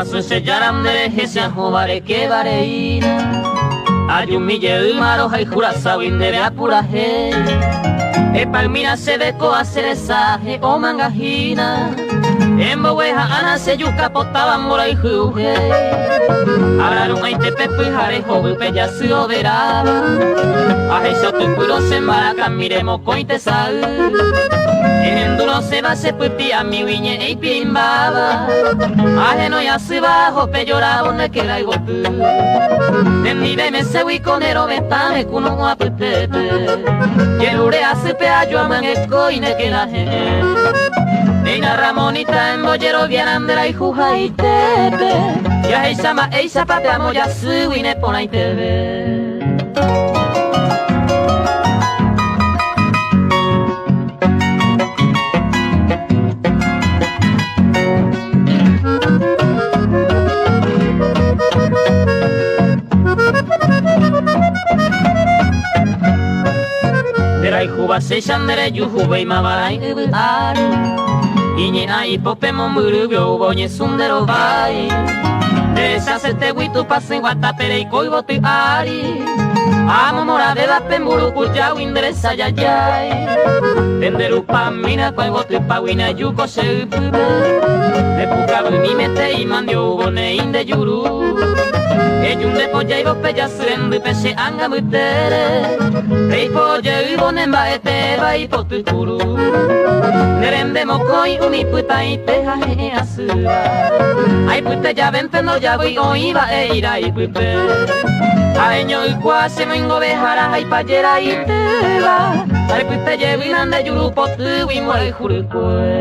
paso se llaran de ese jovare que vareina. Hay un mille maros hay jurazao y debe apura he. Palmira se deco a cerezaje o mangajina. En boweja ana se yuca potaba mora y juje. Hablaron ahí te pepo y jarejo bupe ya se oberaba. Aje yo tu puro se maraca miremos coite sal. En duro se va se puti a mi viñe y pimbaba. Aje no ya se bajo pe lloraba ne que la igotu. En mi beme se wiconero ventane kuno guapetete. Y el ure hace peayo a mangeco y ne que la gente. Neina Ramonita en bollero vianandera y juja y tebe. Ya eisama eisa pateamo ya su y ne pona y tebe. Derai juba se shandere yuhube y mabarai ari. Iñe ai popemo murubio boñe sundero vai. Desa se te witu pasen guatapere y coibo tu ari. Amo mora de la pemburu cuya windresa yayay. Tenderu pamina coibo tu pawina yuko se upube. De pukabu mi mete y mandio bone inde yuru. Ejun de polla y bope ya surendu peshe anga mutere. Rei polla y bonen baete va y potu kuru. Nerende mokoi umi puta y teja he asura. Ay pute ya vente no ya voy oiba e ira y pute. Aeño y cuase mengo bejara ay payera y te va. Ay pute llevinan de yuru potu y muere jurukue.